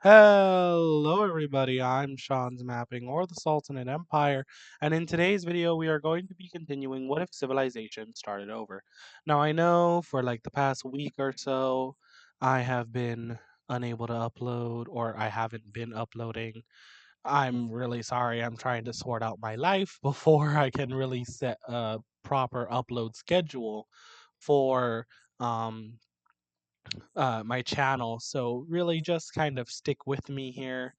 Hello, everybody. I'm Sean's Mapping, or the Sultanate Empire, and in today's video, we are going to be continuing What If Civilization Started Over. Now, I know for like the past week or so, I have been unable to upload, or I haven't been uploading. I'm really sorry. I'm trying to sort out my life before I can really set a proper upload schedule for um my channel. So really just kind of stick with me here.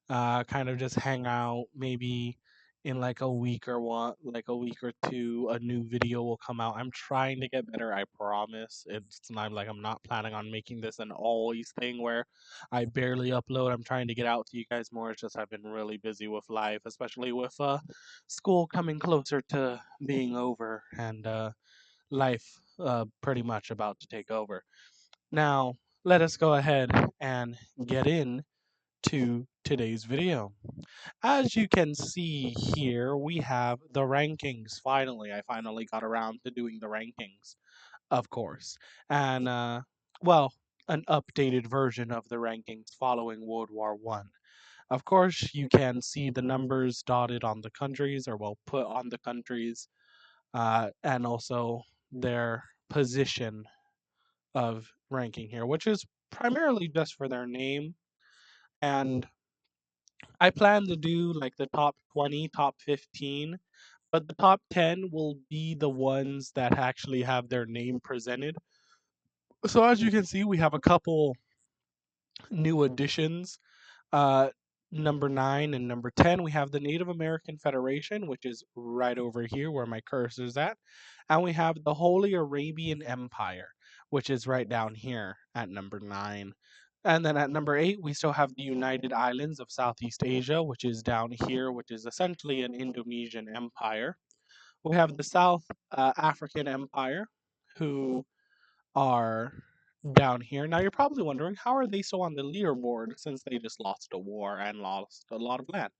Kind of just hang out. Maybe in like a week or what, like a week or two, a new video will come out. I'm trying to get better, I promise. It's not like I'm not planning on making this an always thing where I barely upload. I'm trying to get out to you guys more. It's just I've been really busy with life, especially with school coming closer to being over and life pretty much about to take over. Now, let us go ahead and get in to today's video. As you can see here, we have the rankings. Finally, I finally got around to doing the rankings, of course. And, well, an updated version of the rankings following World War One. Of course, you can see the numbers dotted on the countries, or well, put on the countries, and also their position of ranking here, which is primarily just for their name. And I plan to do like the top 20, top 15, but the top 10 will be the ones that actually have their name presented. So as you can see, we have a couple new additions. Uh, Number 9 and number 10, we have the Native American Federation, which is right over here where my cursor is at. And we have the Holy Arabian Empire, which is right down here at number 9. And then at number 8, we still have the United Islands of Southeast Asia, which is down here, which is essentially an Indonesian empire. We have the South African Empire, who are down here. Now you're probably wondering, how are they so on the leaderboard since they just lost a war and lost a lot of land?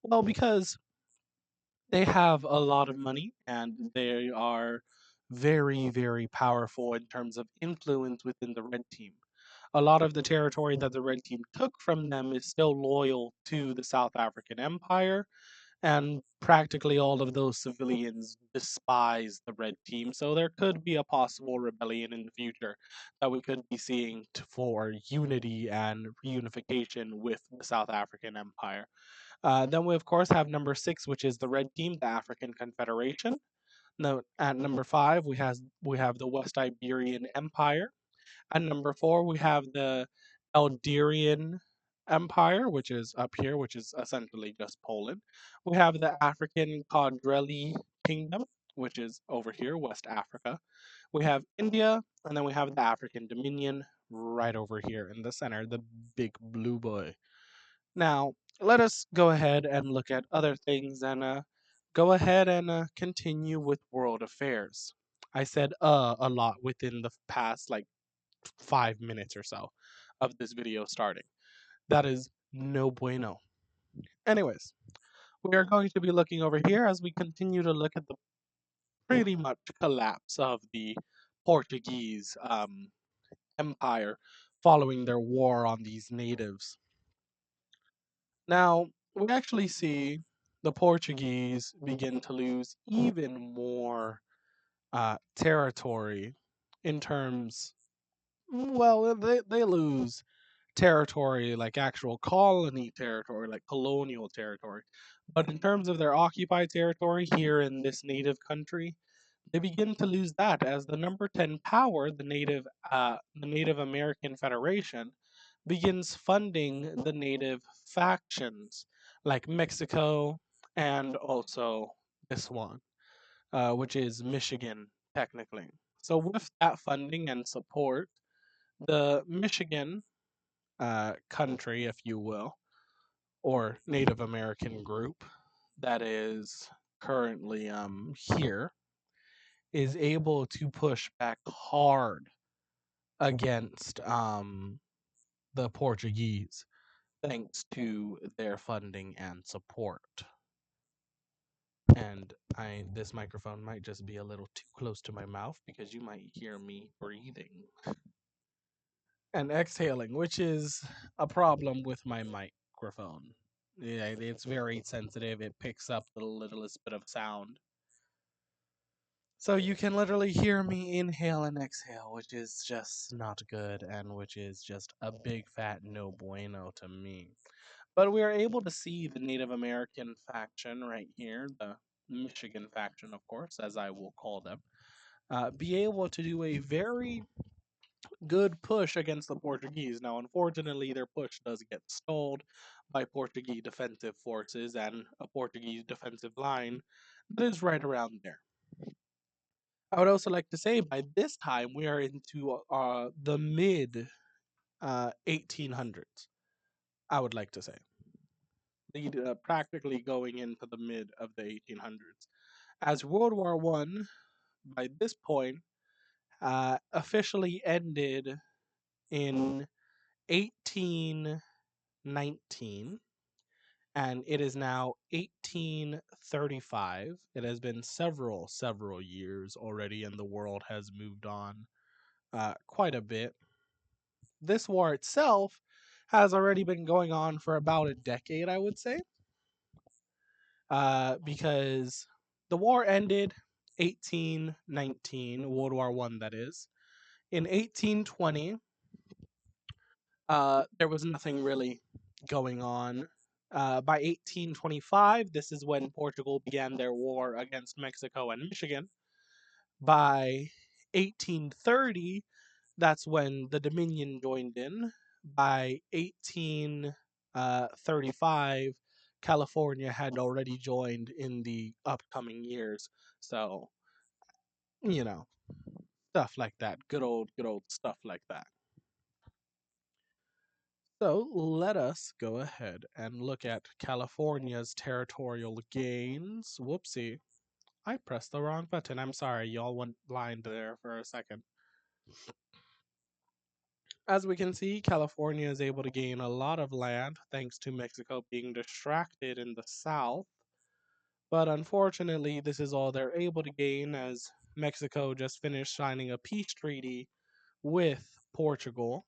Well, because they have a lot of money and they are very, very powerful in terms of influence within the red team. A lot of the territory that the red team took from them is still loyal to the South African Empire, and practically all of those civilians despise the red team. So there could be a possible rebellion in the future that we could be seeing for unity and reunification with the South African Empire. Then we of course have number 6, which is the red team, the African Confederation. No, at number 5, we have the West Iberian Empire. At number 4, we have the Elderian Empire, which is up here, which is essentially just Poland. We have the African Caudrelli Kingdom, which is over here, West Africa. We have India, and then we have the African Dominion right over here in the center, the big blue boy. Now, let us go ahead and look at other things and go ahead and continue with world affairs. I said a lot within the past like 5 minutes or so of this video starting. That is no bueno. Anyways, we are going to be looking over here as we continue to look at the pretty much collapse of the Portuguese empire following their war on these natives. Now, we actually see the Portuguese begin to lose even more territory in terms, well, they lose territory, like actual colony territory, like colonial territory. But in terms of their occupied territory here in this native country, they begin to lose that as the number 10 power, the Native American Federation, begins funding the native factions like Mexico and also this one, which is Michigan, technically. So, with that funding and support, the Michigan country, if you will, or Native American group that is currently here, is able to push back hard against the Portuguese thanks to their funding and support. And this microphone might just be a little too close to my mouth because you might hear me breathing. and exhaling, which is a problem with my microphone. Yeah, it's very sensitive. It picks up the littlest bit of sound. So you can literally hear me inhale and exhale, which is just not good and which is just a big fat no bueno to me. But we are able to see the Native American faction right here, the Michigan faction, of course, as I will call them, be able to do a very good push against the Portuguese. Now, unfortunately, their push does get stalled by Portuguese defensive forces and a Portuguese defensive line that is right around there. I would also like to say by this time we are into the mid 1800s. I would like to say, practically going into the mid of the 1800s. As World War One, by this point, officially ended in 1819, and it is now 1835. It has been several years already, and the world has moved on quite a bit. This war itself has already been going on for about a decade, I would say, because the war ended 1819, World War One, that is. In 1820, there was nothing really going on. By 1825, this is when Portugal began their war against Mexico and Michigan. By 1830, that's when the Dominion joined in. By 1835, California had already joined in the upcoming years. So, you know, stuff like that. Good old stuff like that. So let us go ahead and look at California's territorial gains. Whoopsie. I pressed the wrong button. I'm sorry. Y'all went blind there for a second. As we can see, California is able to gain a lot of land thanks to Mexico being distracted in the south. But unfortunately, this is all they're able to gain as Mexico just finished signing a peace treaty with Portugal.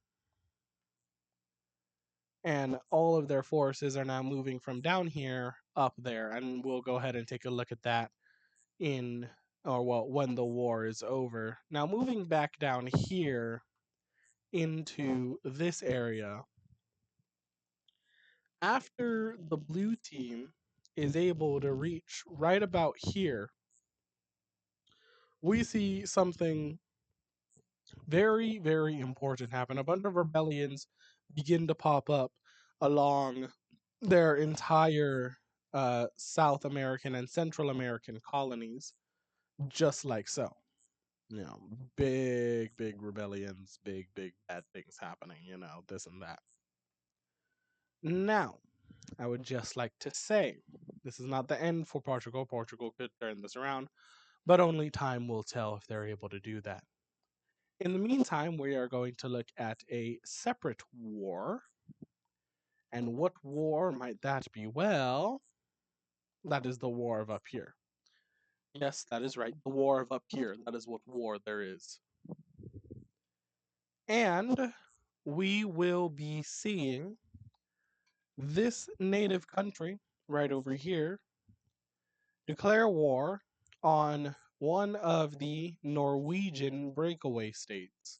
And all of their forces are now moving from down here up there. And we'll go ahead and take a look at that in, or well, when the war is over. Now, moving back down here into this area, after the blue team is able to reach right about here, we see something very important happen. A bunch of rebellions begin to pop up along their entire South American and Central American colonies, just like so. You know, big rebellions, big bad things happening, you know, this and that. Now, I would just like to say this is not the end for Portugal. Portugal could turn this around, but only time will tell if they're able to do that. In the meantime, we are going to look at a separate war. And what war might that be? Well, that is the war of up here. Yes, that is right. The war of up here. That is what war there is. And we will be seeing this native country right over here declare war on one of the Norwegian breakaway states.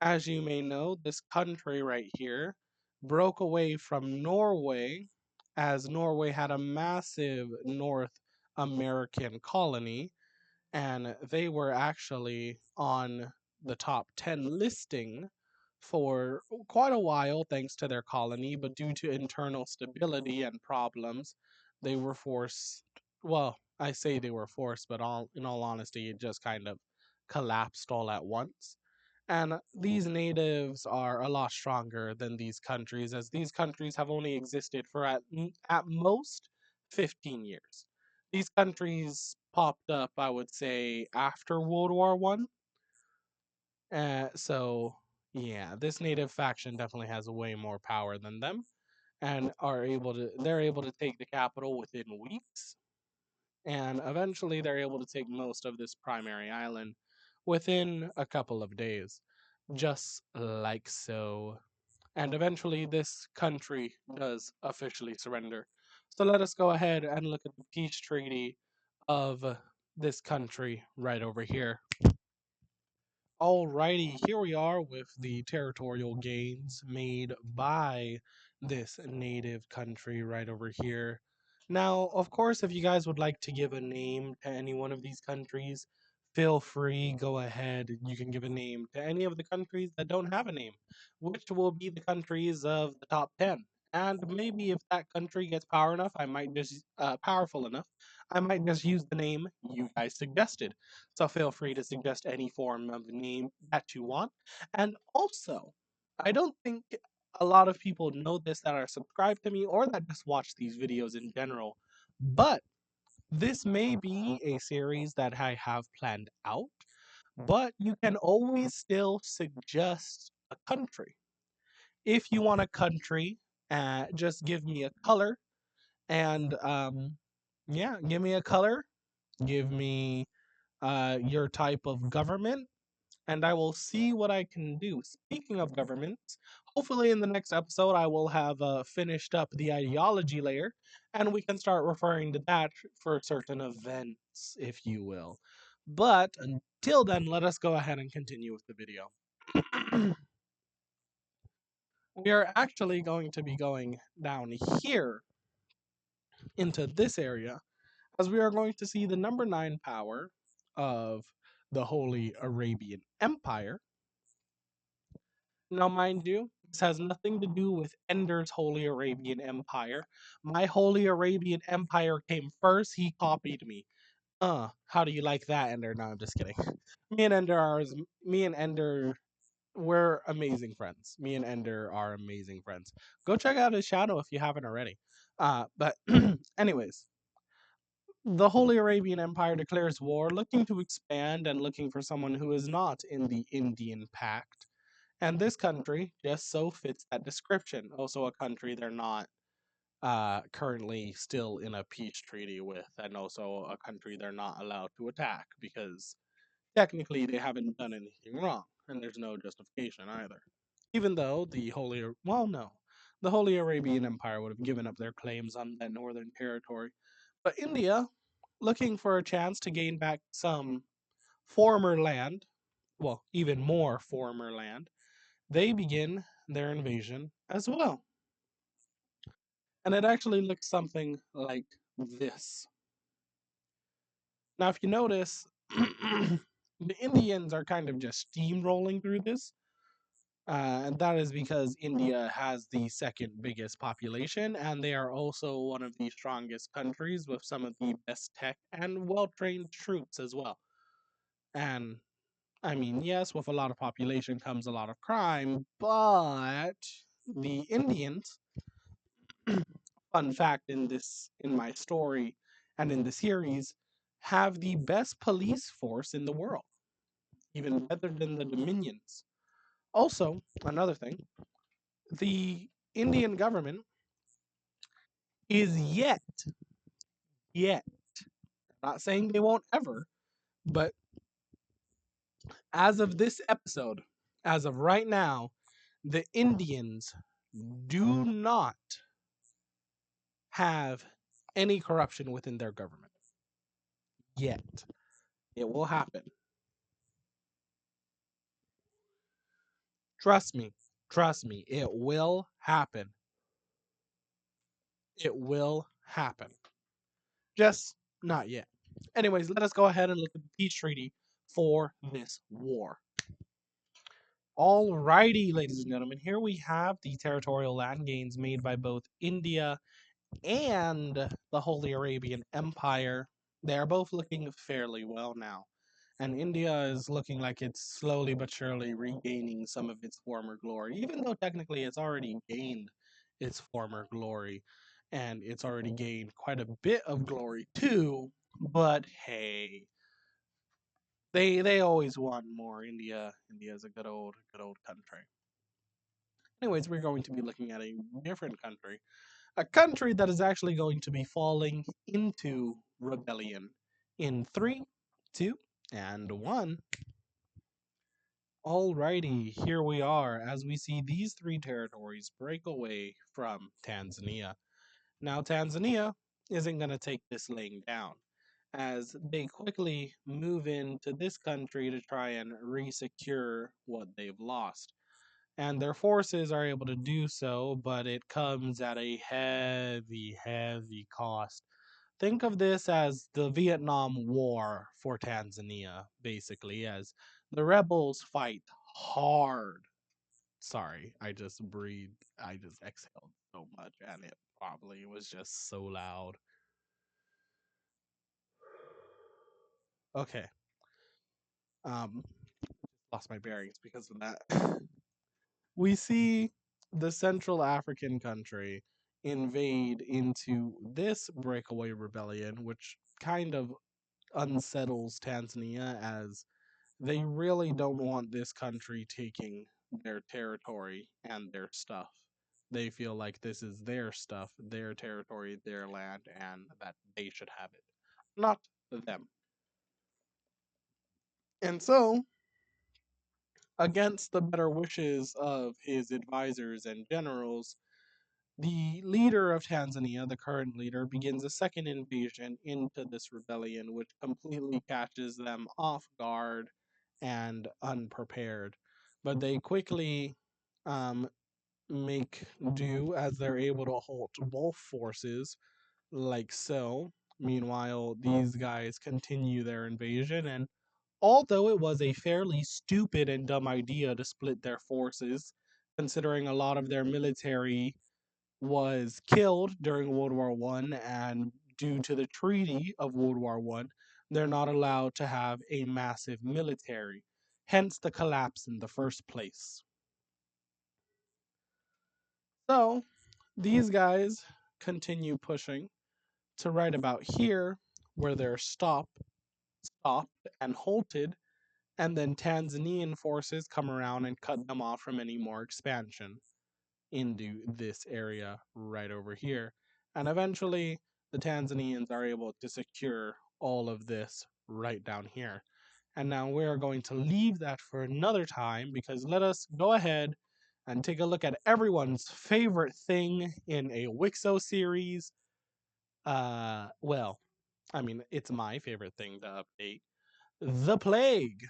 As you may know, this country right here broke away from Norway as Norway had a massive North American colony, and they were actually on the top 10 listing for quite a while thanks to their colony, but due to internal stability and problems, they were forced. Well, I say they were forced, but in all honesty, it just kind of collapsed all at once. And these natives are a lot stronger than these countries, as these countries have only existed for at most 15 years. These countries popped up, I would say, after World War One. So yeah, this native faction definitely has way more power than them, and they're able to take the capital within weeks, and eventually they're able to take most of this primary island within a couple of days. just like so. And eventually, this country does officially surrender. So let us go ahead and look at the peace treaty of this country right over here. Alrighty, here we are with the territorial gains made by this native country right over here. Now, of course, if you guys would like to give a name to any one of these countries, feel free, go ahead. You can give a name to any of the countries that don't have a name, which will be the countries of the top 10. And maybe if that country gets powerful enough, I might just use the name you guys suggested. So feel free to suggest any form of name that you want. And also, I don't think a lot of people know this that are subscribed to me or that just watch these videos in general. But this may be a series that I have planned out, but you can always still suggest a country. If you want a country, just give me a color and yeah, give me a color, give me your type of government, and I will see what I can do. Speaking of governments, hopefully in the next episode I will have finished up the ideology layer, and we can start referring to that for certain events, if you will. But until then, let us go ahead and continue with the video. We are actually going to be going down here into this area as we are going to see the number 9 power of the Holy Arabian Empire. Now, mind you, this has nothing to do with Ender's Holy Arabian Empire. My Holy Arabian Empire came first. He copied me. How do you like that, Ender? No, I'm just kidding. Me and Ender are me and Ender we're amazing friends. Me and Ender are amazing friends. Go check out his channel if you haven't already. But anyways, the Holy Arabian Empire declares war, looking to expand and looking for someone who is not in the Indian Pact. And this country just so fits that description. Also, a country they're not currently still in a peace treaty with, and also a country they're not allowed to attack because technically they haven't done anything wrong, and there's no justification either. Even though the Holy Arabian Empire would have given up their claims on that northern territory. But India, looking for a chance to gain back some former land, well, even more former land, they begin their invasion as well. And it actually looks something like this. Now, if you notice, the Indians are kind of just steamrolling through this. And that is because India has the second biggest population, and they are also one of the strongest countries with some of the best tech and well trained troops as well. And I mean, yes, with a lot of population comes a lot of crime, but the Indians, fun fact in my story and in the series, have the best police force in the world, even better than the Dominions. Also, another thing, the Indian government is yet, not saying they won't ever, but as of this episode, as of right now, the Indians do not have any corruption within their government yet. It will happen. Trust me, it will happen. It will happen. Just not yet. Anyways, let us go ahead and look at the peace treaty for this war. Alrighty, ladies and gentlemen, here we have the territorial land gains made by both India and the Holy Arabian Empire. They are both looking fairly well now. And India is looking like it's slowly but surely regaining some of its former glory, even though technically it's already gained its former glory. And it's already gained quite a bit of glory too. But hey, they always want more. India is a good old country. Anyways, we're going to be looking at a different country. A country that is actually going to be falling into rebellion in 3, 2, and 1. Alrighty, here we are as we see these three territories break away from Tanzania. Now, Tanzania isn't going to take this laying down, as they quickly move into this country to try and resecure what they've lost. And their forces are able to do so, but it comes at a heavy, heavy cost. Think of this as the Vietnam War for Tanzania, basically, as the rebels fight hard. Sorry, I just breathed, I just exhaled so much, and it probably was just so loud. Okay, um, lost my bearings because of that. We see the Central African country invade into this breakaway rebellion, which kind of unsettles Tanzania as they really don't want this country taking their territory and their stuff. They feel like this is their stuff, their territory, their land, and that they should have it, not them. And so, against the better wishes of his advisors and generals, the leader of Tanzania, the current leader, begins a second invasion into this rebellion, which completely catches them off guard and unprepared. But they quickly um, make do as they're able to halt both forces, like so. Meanwhile, these guys continue their invasion, and although it was a fairly stupid and dumb idea to split their forces, considering a lot of their military was killed during World War One, and due to the Treaty of World War One, they're not allowed to have a massive military. Hence the collapse in the first place. So these guys continue pushing to right about here, where they're stopped, and halted, and then Tanzanian forces come around and cut them off from any more expansion into this area right over here. And eventually, the Tanzanians are able to secure all of this right down here. And now we're going to leave that for another time because let us go ahead and take a look at everyone's favorite thing in a Wixo series. Well, I mean, it's my favorite thing to update. The Plague.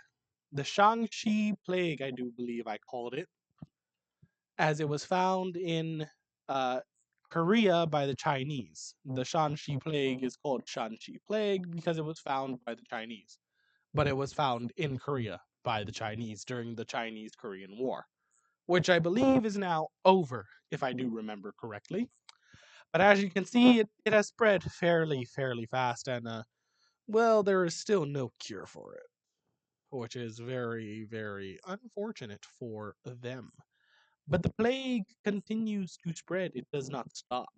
The Shang-Chi Plague, I do believe I called it, as it was found in uh, Korea by the Chinese. The Shanxi plague is called Shanxi plague because it was found by the Chinese, but it was found in Korea by the Chinese during the Chinese Korean War, which I believe is now over, if I do remember correctly. But as you can see, it has spread fairly fast, and well, there is still no cure for it, which is very unfortunate for them. But the plague continues to spread, it does not stop.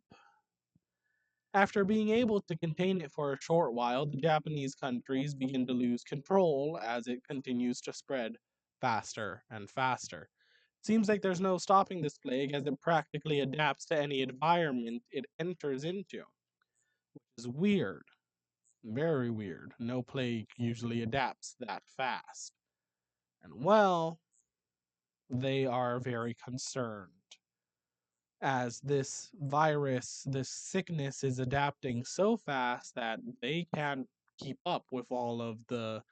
After being able to contain it for a short while, the Japanese countries begin to lose control as it continues to spread faster and faster. It seems like there's no stopping this plague as it practically adapts to any environment it enters into. It's weird, very weird. No plague usually adapts that fast. And well, they are very concerned as this virus, this sickness is adapting so fast that they can't keep up with all of the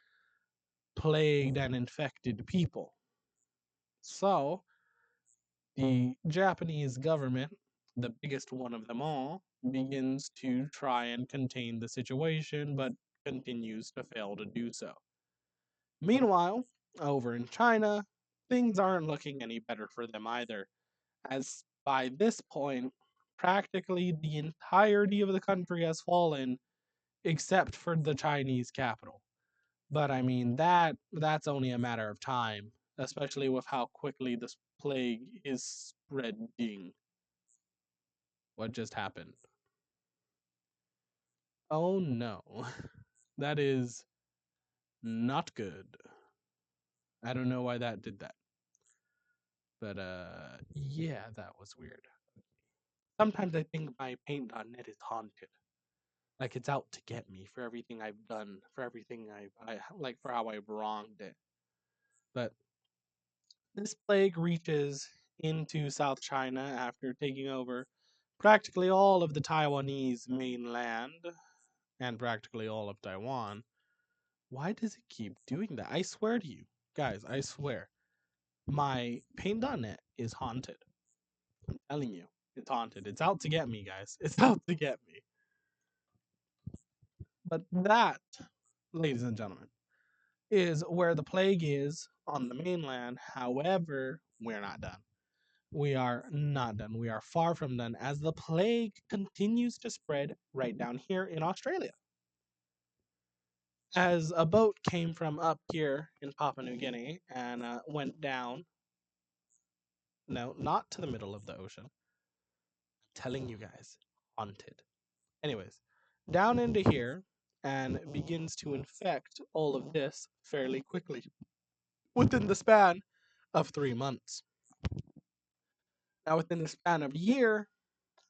plagued and infected people. So, the Japanese government, the biggest one of them all, begins to try and contain the situation, but continues to fail to do so. Meanwhile, over in China, things aren't looking any better for them either, as by this point, practically the entirety of the country has fallen except for the Chinese capital. But I mean that's only a matter of time, especially with how quickly this plague is spreading. What just happened? Oh no. That is not good. I don't know why that did that. But yeah, that was weird. Sometimes I think my paint.net is haunted. Like it's out to get me for everything I've done, for everything I like for how I've wronged it. But This plague reaches into South China after taking over practically all of the Taiwanese mainland and practically all of Taiwan. Why does it keep doing that? I swear to you, guys, I swear, my paint.net is haunted. I'm telling you, it's haunted. It's out to get me, guys. It's out to get me. But that, ladies and gentlemen, is where the plague is on the mainland. However, we're not done. We are not done. We are far from done as the plague continues to spread right down here in Australia. As a boat came from up here in Papua New Guinea and went down, no, not to the middle of the ocean. I'm telling you guys, haunted. Anyways, down into here and begins to infect all of this fairly quickly within the span of 3 months. Now, within the span of a year,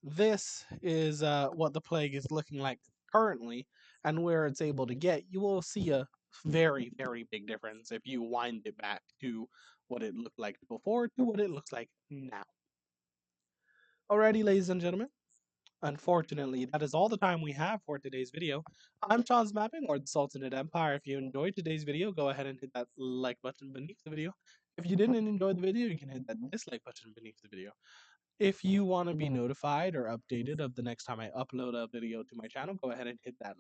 this is what the plague is looking like currently, and where it's able to get. You will see a very, very big difference if you wind it back to what it looked like before to what it looks like now. Alrighty, ladies and gentlemen. Unfortunately, that is all the time we have for today's video. I'm Sean's Mapping, or the Sultanate Empire. If you enjoyed today's video, go ahead and hit that like button beneath the video. If you didn't enjoy the video, you can hit that dislike button beneath the video. If you want to be notified or updated of the next time I upload a video to my channel, go ahead and hit that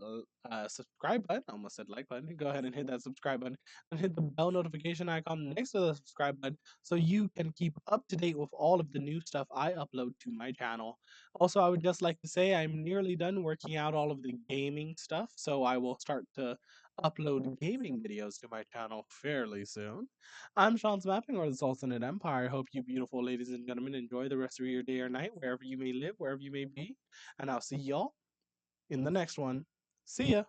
subscribe button. I almost said like button. Go ahead and hit that subscribe button and hit the bell notification icon next to the subscribe button so you can keep up to date with all of the new stuff I upload to my channel. Also, I would just like to say I'm nearly done working out all of the gaming stuff, so I will start to upload gaming videos to my channel fairly soon. I'm Sean's Mapping, or the Sultanate Empire. I hope you beautiful ladies and gentlemen enjoy the rest of your day or night, wherever you may live, wherever you may be. And I'll see y'all in the next one. See ya!